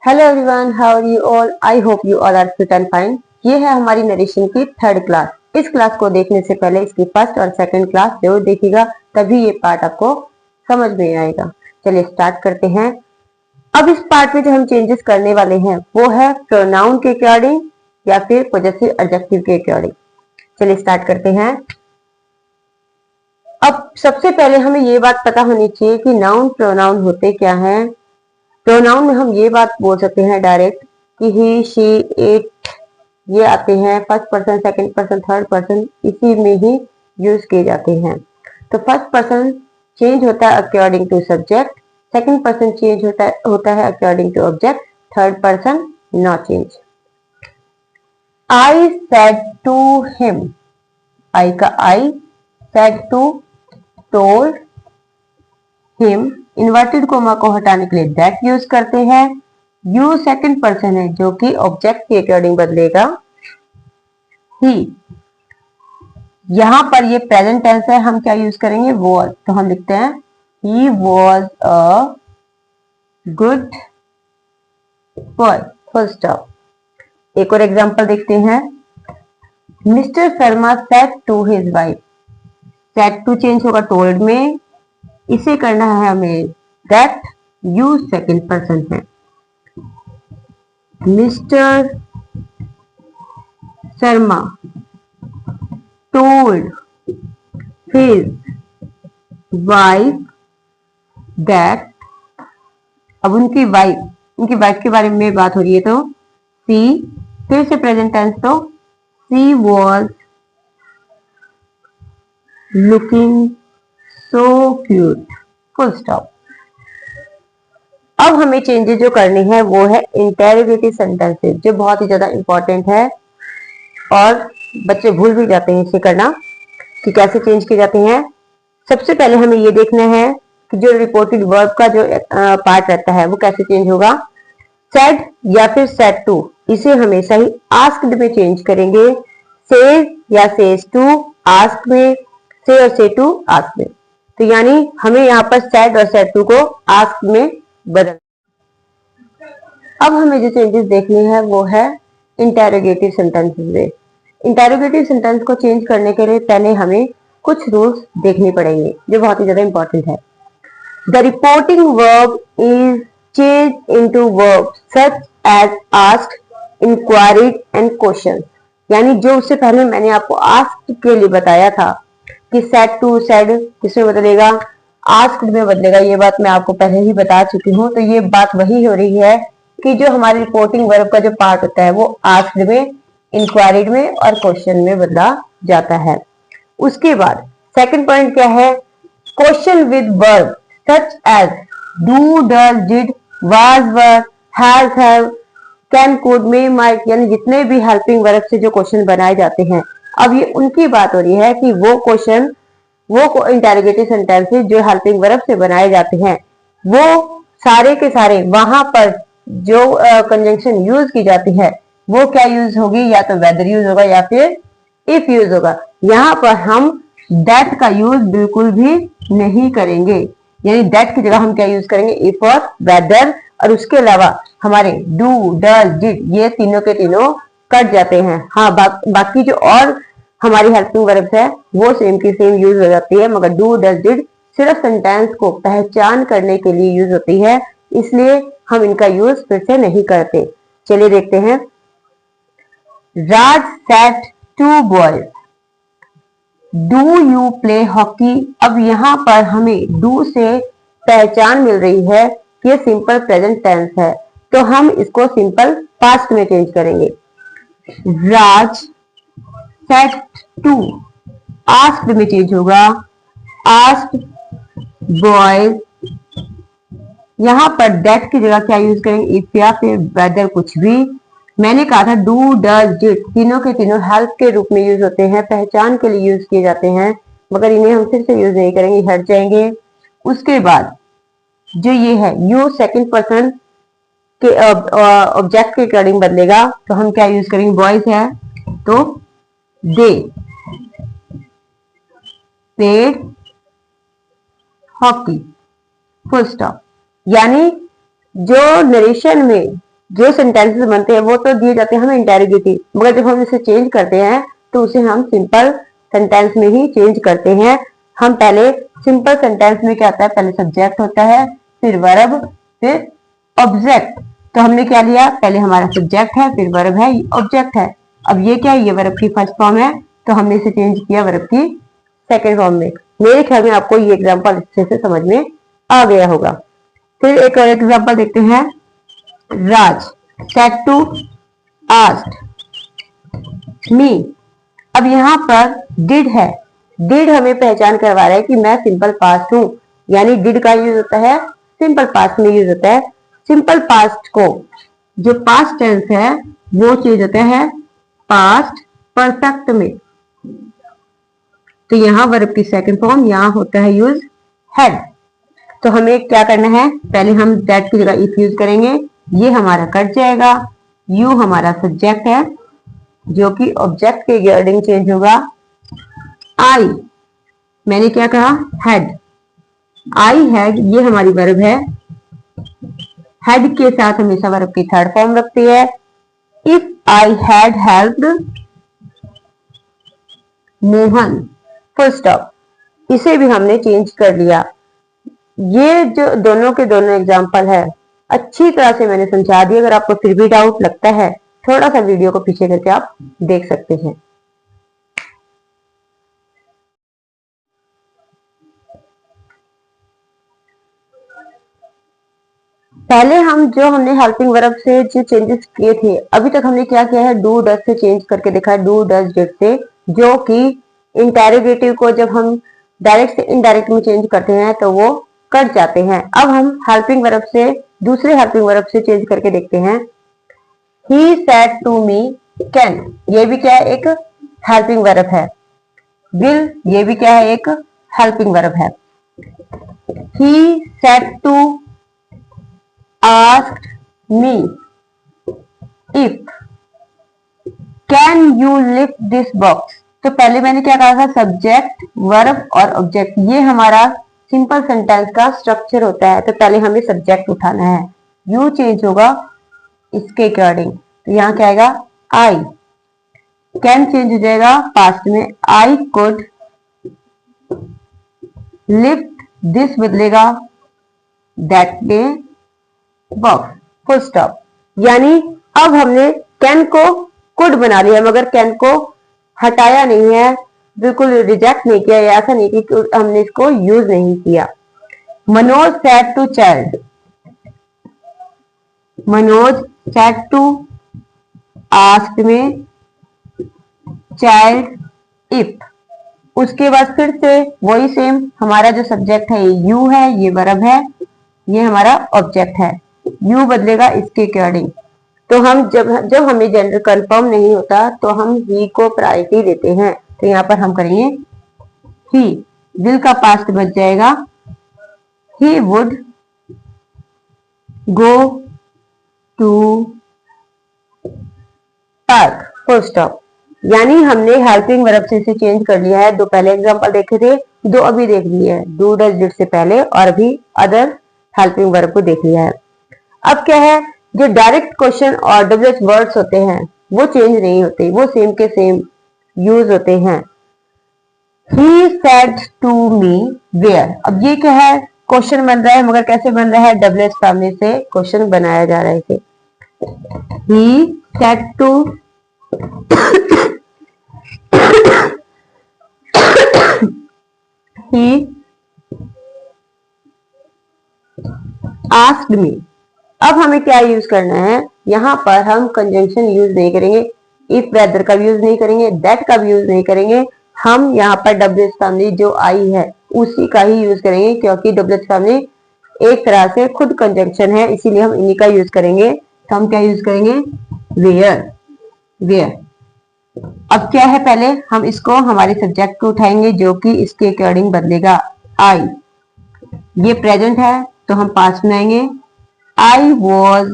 Hello everyone, how are you all? I hope you all are fit and fine. ये है हमारी narration की third class. इस class को देखने से पहले इसकी फर्स्ट और सेकंड क्लास जरूर देखिएगा, तभी ये पार्ट आपको समझ में आएगा। चलिए स्टार्ट करते हैं। अब इस पार्ट में जो हम चेंजेस करने वाले हैं वो है प्रोनाउन के अकॉर्डिंग या फिर पॉजेसिव एडजेक्टिव के अकॉर्डिंग। चलिए स्टार्ट करते हैं। अब सबसे पहले हमें ये बात पता होनी चाहिए कि नाउन प्रोनाउन होते क्या हैं। प्रोनाउन में हम ये बात बोल सकते हैं डायरेक्ट कि ही, शी, इट, ये आते हैं first person, second person, third person, इसी में ही यूज किए जाते हैं। तो फर्स्ट पर्सन चेंज होता है according to subject, second person change होता है according to object, third person not change. I said to him, I का I, said to told, him inverted comma को हटाने के लिए दैट यूज करते हैं। यू सेकंड पर्सन है जो कि ऑब्जेक्ट के अकॉर्डिंग बदलेगा। ही, यहां पर ये प्रेजेंट टेंस है, हम क्या यूज करेंगे? वॉज। तो हम लिखते हैं he was a good boy, full stop. एक और एग्जांपल देखते हैं। Mr Sharma said to his wife, said to change होगा टोल्ड में, इसे करना है हमें दैट, यू सेकंड पर्सन है। Mr Sharma told his wife that, अब उनकी वाइफ के बारे में बात हो रही है तो सी, फिर से प्रेजेंट टेंस तो she was looking so cute, full stop. अब हमें चेंजेस जो करने हैं वो है इंटेरोगेटिव सेंटेंसेस, जो बहुत ही ज्यादा इंपॉर्टेंट है और बच्चे भूल भी जाते हैं इसे करना कि कैसे चेंज किए जाते हैं। सबसे पहले हमें ये देखना है कि जो रिपोर्टेड वर्ब का जो पार्ट रहता है वो कैसे चेंज होगा। सेड या फिर सेड टू, इसे हमेशा ही आस्क्ड में चेंज करेंगे। सेज या सेज टू आस्क में, से और से टू आस्क में। तो यानी हमें यहाँ पर सेड और सेड टू को आस्क में बदल। अब हमें जो चेंजेस देखनी है वो है इंटेरोगेटिव सेंटेंसेस में। इंटेरोगेटिव सेंटेंस को चेंज करने के लिए पहले हमें कुछ रूल्स देखने पड़ेंगे जो बहुत ही ज्यादा इंपॉर्टेंट है। The reporting verb is change into verb such as asked, enquired and question. यानी जो उससे पहले मैंने आपको आस्क्ड के लिए बताया था कि सेड टू सेड किसमें बदलेगा? आस्क्ड में बदलेगा। ये बात मैं आपको पहले ही बता चुकी हूँ। तो ये बात वही हो रही है कि जो हमारी रिपोर्टिंग वर्ब का जो पार्ट होता है वो आस्क्ड में, इंक्वायरीड में और क्वेश्चन में बदला जाता है। उसके बाद सेकंड पॉइंट क्या है? Question with verb such as do, does, did, was, were, has, have, can, could, may, might, यानी जितने भी हेल्पिंग वर्ब से जो क्वेश्चन बनाए जाते हैं, अब ये उनकी बात हो रही है कि वो क्वेश्चन, वो इंटेरोगेटिव सेंटेंसेस जो हेल्पिंग वर्ब से बनाए जाते हैं वो सारे के सारे वहां पर जो कंजंक्शन यूज की जाती है वो क्या यूज होगी? या तो वेदर यूज होगा या फिर इफ यूज होगा। यहाँ पर हम दैट का यूज बिल्कुल भी नहीं करेंगे, यानी दैट की जगह हम क्या यूज करेंगे? इफ और वेदर। और उसके अलावा हमारे डू, डज, डिड ये तीनों के तीनों कट जाते हैं। हाँ, बाकी जो और हमारी हेल्पिंग वर्ब्स है वो सेम की सेम यूज हो जाती है, मगर डू, डज, डिड सिर्फ सेंटेंस को पहचान करने के लिए यूज होती है, इसलिए हम इनका यूज फिर से नहीं करते। चलिए देखते हैं। Raj said to boys, do you play hockey. अब यहाँ पर हमें डू से पहचान मिल रही है कि ये सिंपल प्रेजेंट टेंस है, तो हम इसको सिंपल पास्ट में चेंज करेंगे। राज सेड टू, आस्क्ड में चेंज होगा, आस्क्ड बॉयज। यहां पर दैट की जगह क्या यूज करेंगे? इफ या फिर वेदर, कुछ भी। मैंने कहा था डू, डज, डिड तीनों के तीनों हेल्प के रूप में यूज होते हैं, पहचान के लिए यूज किए जाते हैं, मगर इन्हें हम फिर से यूज नहीं करेंगे, हट जाएंगे। उसके बाद जो ये है यू सेकंड पर्सन के ऑब्जेक्ट के अकॉर्डिंग बदलेगा, तो हम क्या यूज करेंगे? बॉयज है तो they played hockey, full stop. यानी जो नरेशन में जो सेंटेंसेस बनते हैं वो तो दिए जाते हैं हमें इंटेरोगेटिव, मगर जब हम इसे चेंज करते हैं तो उसे हम सिंपल सेंटेंस में ही चेंज करते हैं। हम पहले सिंपल सेंटेंस में क्या होता है, पहले सब्जेक्ट होता है, फिर वर्ब, फिर ऑब्जेक्ट। तो हमने क्या लिया, पहले हमारा सब्जेक्ट है, फिर वर्ब है, ऑब्जेक्ट है। अब ये क्या है, ये वर्ब की फर्स्ट फॉर्म है, तो हमने इसे चेंज किया वर्ब की सेकेंड फॉर्म में। मेरे ख्याल में आपको ये एग्जाम्पल अच्छे से समझ में आ गया होगा। फिर एक और एग्जाम्पल देखते हैं। राज said to asked me। अब यहाँ पर डिड है, डिड हमें पहचान करवा रहा है कि मैं सिंपल पास्ट हूं, यानी डिड का यूज होता है सिंपल पास्ट में यूज होता है। सिंपल पास्ट को जो पास्ट टेंस है वो चेंज होता है पास्ट परफेक्ट में। तो यहाँ वर्ब की सेकंड फॉर्म यहाँ होता है यूज हैड। तो हमें क्या करना है, पहले हम दैट की जगह इफ यूज करेंगे, ये हमारा कट जाएगा। यू हमारा सब्जेक्ट है जो कि ऑब्जेक्ट के रिगार्डिंग चेंज होगा। आई, मैंने क्या कहा, हैड, आई हैड, ये हमारी वर्ब है। हैड के साथ हमेशा वर्ब की थर्ड फॉर्म रखती है। If I had helped Mohan, full stop. इसे भी हमने चेंज कर लिया। ये जो दोनों के दोनों एग्जाम्पल है अच्छी तरह से मैंने समझा दिया। अगर आपको फिर भी डाउट लगता है, थोड़ा सा वीडियो को पीछे करके आप देख सकते हैं। पहले हमने हेल्पिंग वर्ब से जो चेंजेस किए थे, अभी तक हमने क्या किया है, डू डज से चेंज करके देखा है, डू डज डिड से, जो कि इंटेरोगेटिव को जब हम डायरेक्ट से इनडायरेक्ट में चेंज करते हैं तो वो कट जाते हैं। अब हम हेल्पिंग वर्ब से दूसरे हेल्पिंग वर्ब से चेंज करके देखते हैं। He said to me can, ये भी क्या है, एक हेल्पिंग वर्ब है। will, ये भी क्या है, एक हेल्पिंग वर्ब है। He said to ask me if can you lift this box। तो पहले मैंने क्या कहा था, सब्जेक्ट वर्ब और ऑब्जेक्ट, ये हमारा सिंपल सेंटेंस का स्ट्रक्चर होता है। तो पहले हमें सब्जेक्ट उठाना है, यू चेंज होगा इसके अकॉर्डिंग। तो यहाँ क्या आएगा, आई। कैन चेंज हो जाएगा पास्ट में, आई कुड लिफ्ट, दिस बदलेगा that day box, full stop. यानी अब हमने कैन को कुड बना लिया, मगर कैन को हटाया नहीं है, बिल्कुल रिजेक्ट नहीं किया, ऐसा नहीं कि हमने इसको यूज नहीं किया। Manoj said to child, Manoj said to asked में चाइल्ड इफ। उसके बाद फिर से वही सेम, हमारा जो सब्जेक्ट है ये यू है, ये वर्ब है, ये हमारा ऑब्जेक्ट है। यू बदलेगा इसके अकॉर्डिंग। तो हम जब हमें जेंडर कंफर्म नहीं होता तो हम ही को प्रायोरिटी देते हैं। तो यहाँ पर हम करेंगे ही, विल का पास्ट बच जाएगा, he would go to park, full stop. यानी हमने हेल्पिंग वर्ब से इसे चेंज कर लिया है। दो पहले एग्जांपल देखे थे, दो अभी देख लिए है, डू डज डिड से पहले, और अभी अदर हेल्पिंग वर्ब को देख लिया है। अब क्या है, जो डायरेक्ट क्वेश्चन और डब्ल्यूएच वर्ड्स होते हैं वो चेंज नहीं होते, वो सेम के सेम यूज होते हैं। He said to me where, अब ये क्या है, क्वेश्चन बन रहा है, मगर कैसे बन रहा है, डब्ल्यूएच फैमिली से क्वेश्चन बनाया जा रहा है। He said to he asked me। अब हमें क्या यूज करना है, यहाँ पर हम कंजंक्शन यूज नहीं करेंगे, इफ वेदर का भी यूज नहीं करेंगे, दैट का भी यूज नहीं करेंगे। हम यहाँ पर डब्ल्यूएच फैमिली जो आई है उसी का ही यूज करेंगे, क्योंकि डब्ल्यूएच फैमिली एक तरह से खुद कंजंक्शन है, इसीलिए हम इन्हीं का यूज करेंगे। तो हम क्या यूज करेंगे, वेयर, वेयर। अब क्या है, पहले हम इसको हमारे सब्जेक्ट को उठाएंगे जो कि इसके अकॉर्डिंग बदलेगा। आई, ये प्रेजेंट है तो हम पास्ट में आएंगे। I was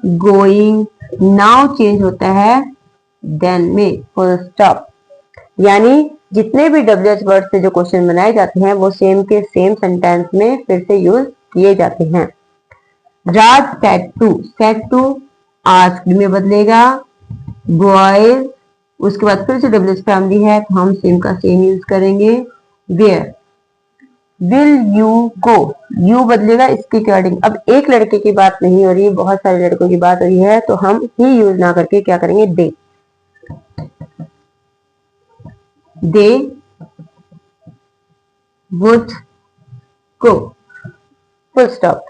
going, now change होता है देन में, फुल स्टॉप। यानी जितने भी डब्ल्यूएच वर्ड से जो क्वेश्चन बनाए जाते हैं वो सेम के सेम सेंटेंस में फिर से यूज किए जाते हैं। राज सेट टू आस्क्ड में बदलेगा। बॉयज, उसके बाद फिर से डब्ल्यूएच फैमिली है तो हम सेम का सेम यूज करेंगे। Where will you go, you बदलेगा इसके अकॉर्डिंग। अब एक लड़के की बात नहीं हो रही है, बहुत सारे लड़कों की बात हो रही है, तो हम ही यूज ना करके क्या करेंगे, they would go, full stop.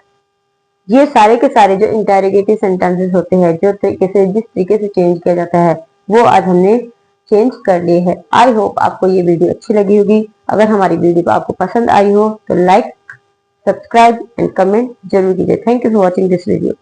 ये सारे के सारे जो इंटेरोगेटिव सेंटेंसेस होते हैं, जो तरीके से जिस तरीके से चेंज किया जाता है, वो आज हमने चेंज कर लिए है। आई होप आपको ये वीडियो अच्छी लगी होगी। अगर हमारी वीडियो आपको पसंद आई हो तो लाइक, सब्सक्राइब एंड कमेंट जरूर कीजिए। Thank you for watching this video.